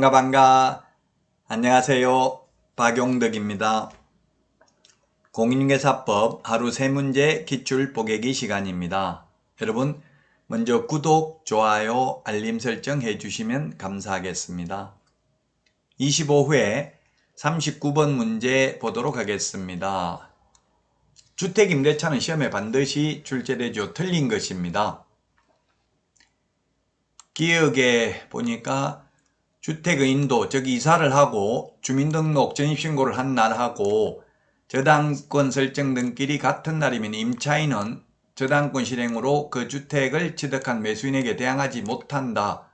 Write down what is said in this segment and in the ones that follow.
반가. 안녕하세요. 박용덕입니다. 공인중개사법 하루 3문제 기출 보객이 시간입니다. 여러분 먼저 구독, 좋아요, 알림 설정 해주시면 감사하겠습니다. 25회 39번 문제 보도록 하겠습니다. 주택임대차는 시험에 반드시 출제되죠. 틀린 것입니다. 기억에 보니까 주택의 인도, 즉 이사를 하고 주민등록 전입신고를 한 날하고 저당권 설정 등길이 같은 날이면 임차인은 저당권 실행으로 그 주택을 취득한 매수인에게 대항하지 못한다.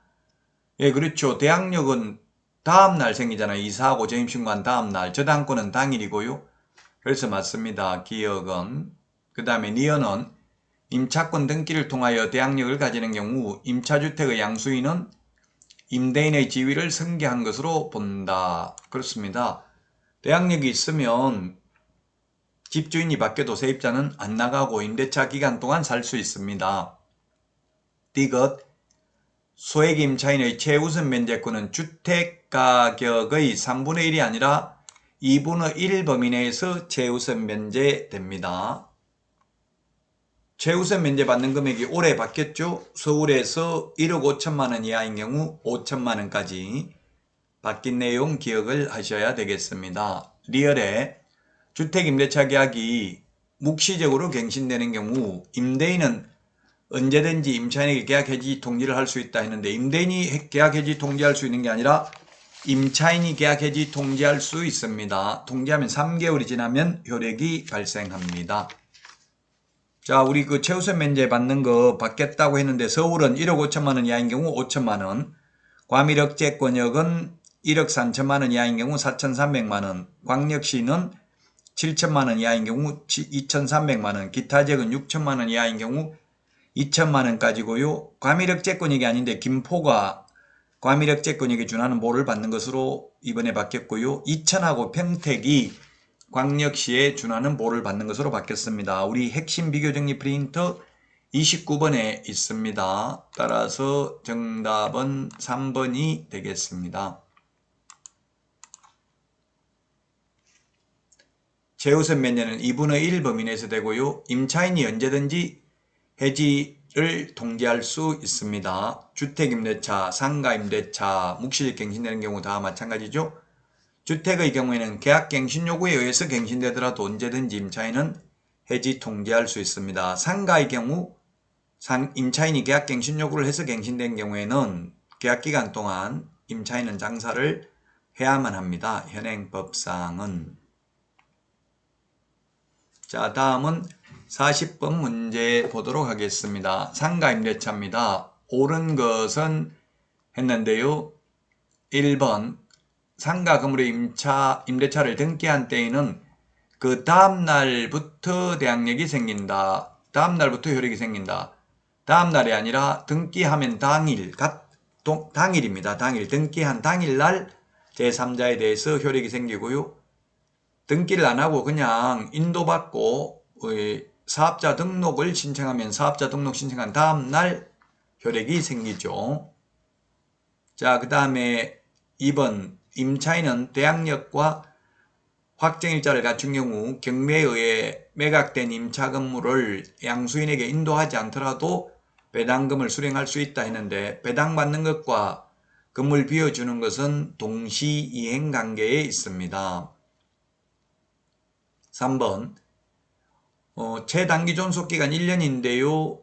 예, 그렇죠. 대항력은 다음날 생기잖아요. 이사하고 전입신고한 다음날. 저당권은 당일이고요. 그래서 맞습니다. 기억은. 그 다음에 니은은 임차권 등기를 통하여 대항력을 가지는 경우 임차주택의 양수인은 임대인의 지위를 승계한 것으로 본다. 그렇습니다. 대항력이 있으면 집주인이 바뀌어도 세입자는 안 나가고 임대차 기간 동안 살 수 있습니다. 디귿 소액 임차인의 최우선 면제권은 주택가격의 3분의 1이 아니라 2분의 1 범위 내에서 최우선 면제됩니다. 최우선 면제 받는 금액이 올해 바뀌었죠. 서울에서 1억 5천만 원 이하인 경우 5천만 원까지 바뀐 내용 기억을 하셔야 되겠습니다. 리얼에 주택임대차 계약이 묵시적으로 갱신되는 경우 임대인은 언제든지 임차인에게 계약 해지 통지를 할 수 있다 했는데 임대인이 계약 해지 통지할 수 있는 게 아니라 임차인이 계약 해지 통지할 수 있습니다. 통지하면 3개월이 지나면 효력이 발생합니다. 자, 우리 그 최우선 면제 받는 거 받겠다고 했는데 서울은 1억 5천만 원 이하인 경우 5천만 원, 과밀억제권역은 1억 3천만 원 이하인 경우 4,300만 원, 광역시는 7천만 원 이하인 경우 2,300만 원, 기타 지역은 6천만 원 이하인 경우 2천만 원까지고요. 과밀억제권역이 아닌데 김포가 과밀억제권역에 준하는 보호를 받는 것으로 이번에 바뀌었고요. 이천하고 평택이 광역시에 준하는 보호를 받는 것으로 바뀌었습니다. 우리 핵심 비교정리 프린트 29번에 있습니다. 따라서 정답은 3번이 되겠습니다. 최우선 면제는 2분의 1 범위 내에서 되고요. 임차인이 언제든지 해지를 통지할 수 있습니다. 주택임대차, 상가임대차, 묵시적 갱신되는 경우 다 마찬가지죠. 주택의 경우에는 계약갱신 요구에 의해서 갱신되더라도 언제든지 임차인은 해지 통지할 수 있습니다. 상가의 경우 임차인이 계약갱신 요구를 해서 갱신된 경우에는 계약기간 동안 임차인은 장사를 해야만 합니다. 현행법상은. 자, 다음은 40번 문제 보도록 하겠습니다. 상가임대차입니다. 옳은 것은 했는데요. 1번 상가 건물의 임대차를 등기한 때에는 그 다음날부터 대항력이 생긴다. 다음날부터 효력이 생긴다. 다음날이 아니라 등기하면 당일입니다. 당일. 등기한 당일날 제3자에 대해서 효력이 생기고요. 등기를 안 하고 그냥 인도받고 사업자 등록을 신청하면 사업자 등록 신청한 다음날 효력이 생기죠. 자, 그 다음에 2번 임차인은 대항력과 확정일자를 갖춘 경우 경매에 의해 매각된 임차 건물을 양수인에게 인도하지 않더라도 배당금을 수령할 수 있다 했는데 배당받는 것과 건물 비워주는 것은 동시이행관계에 있습니다. 3번 최단기 존속기간 1년인데요.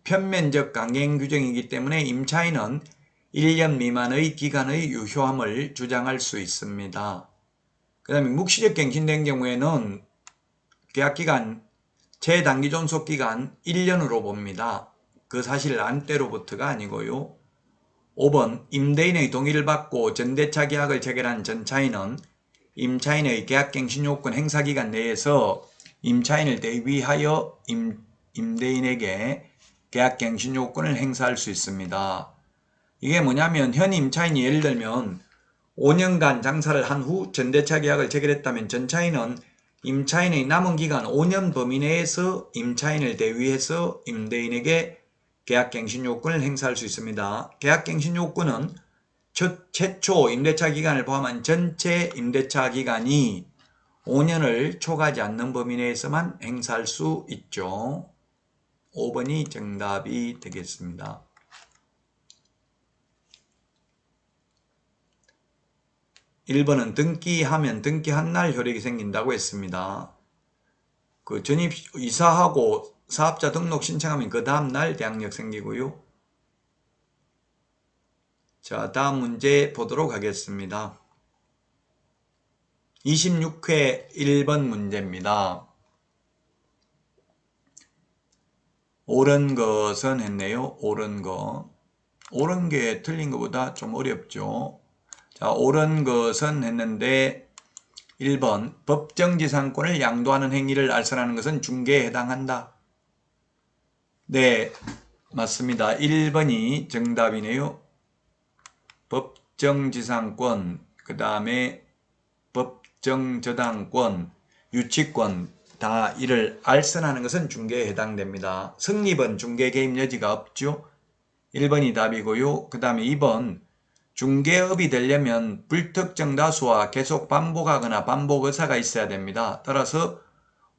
편면적 강행 규정이기 때문에 임차인은 1년 미만의 기간의 유효함을 주장할 수 있습니다. 그 다음에 묵시적 갱신된 경우에는 계약기간, 최단기 존속기간 1년으로 봅니다. 그 사실 안 때로부터가 아니고요. 5번 임대인의 동의를 받고 전대차 계약을 체결한 전차인은 임차인의 계약갱신 요건 행사기간 내에서 임차인을 대위하여 임대인에게 계약갱신 요건을 행사할 수 있습니다. 이게 뭐냐면 현 임차인이 예를 들면 5년간 장사를 한 후 전대차 계약을 체결했다면 전차인은 임차인의 남은 기간 5년 범위 내에서 임차인을 대위해서 임대인에게 계약갱신 요건을 행사할 수 있습니다. 계약갱신 요건은 최초 임대차 기간을 포함한 전체 임대차 기간이 5년을 초과하지 않는 범위 내에서만 행사할 수 있죠. 5번이 정답이 되겠습니다. 1번은 등기하면 등기한 날 효력이 생긴다고 했습니다. 그 전입 이사하고 사업자 등록 신청하면 그 다음 날 계약력 생기고요. 자, 다음 문제 보도록 하겠습니다. 26회 1번 문제입니다. 옳은 것은 했네요. 옳은 것. 옳은 게 틀린 것보다 좀 어렵죠. 자, 옳은 것은 했는데 1번 법정지상권을 양도하는 행위를 알선하는 것은 중개에 해당한다. 네, 맞습니다. 1번이 정답이네요. 법정지상권, 그 다음에 법정저당권, 유치권 다 이를 알선하는 것은 중개에 해당됩니다. 성립은 중개 개입 여지가 없죠. 1번이 답이고요. 그 다음에 2번 중개업이 되려면 불특정 다수와 계속 반복하거나 반복 의사가 있어야 됩니다. 따라서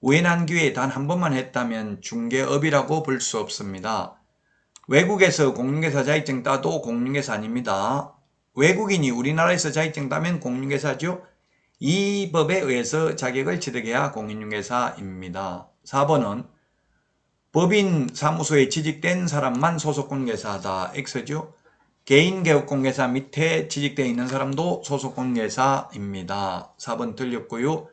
우연한 기회에 단 한 번만 했다면 중개업이라고 볼 수 없습니다. 외국에서 공인중개사 자격증 따도 공인중개사 아닙니다. 외국인이 우리나라에서 자격증 따면 공인중개사죠. 이 법에 의해서 자격을 취득해야 공인중개사입니다. 4번은 법인 사무소에 취직된 사람만 소속공인중개사다. X죠. 개인개업공개사 밑에 취직되어 있는 사람도 소속공인중개사입니다. 4번 틀렸고요.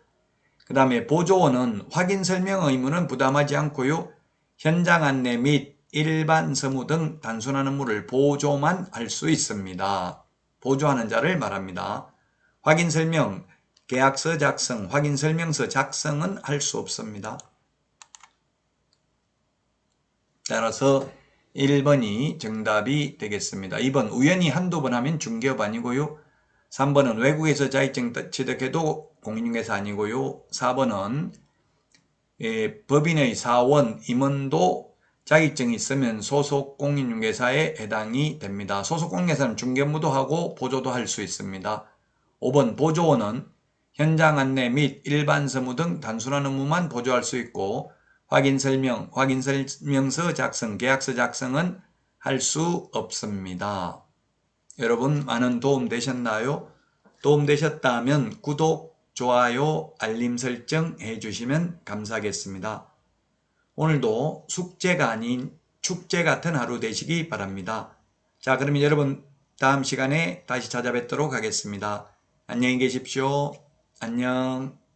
그 다음에 보조원은 확인설명 의무는 부담하지 않고요. 현장 안내 및 일반 서무 등 단순한 업무를 보조만 할 수 있습니다. 보조하는 자를 말합니다. 확인설명, 계약서 작성, 확인설명서 작성은 할 수 없습니다. 따라서 1번이 정답이 되겠습니다. 2번 우연히 한두 번 하면 중개업 아니고요. 3번은 외국에서 자격증 취득해도 공인중개사 아니고요. 4번은 법인의 사원, 임원도 자격증이 있으면 소속 공인중개사에 해당이 됩니다. 소속 공인중개사는 중개 업무도 하고 보조도 할 수 있습니다. 5번 보조원은 현장 안내 및 일반 서무 등 단순한 업무만 보조할 수 있고 확인설명, 확인설명서 작성, 계약서 작성은 할 수 없습니다. 여러분 많은 도움 되셨나요? 도움 되셨다면 구독, 좋아요, 알림 설정 해주시면 감사하겠습니다. 오늘도 숙제가 아닌 축제 같은 하루 되시기 바랍니다. 자, 그러면 여러분 다음 시간에 다시 찾아뵙도록 하겠습니다. 안녕히 계십시오. 안녕.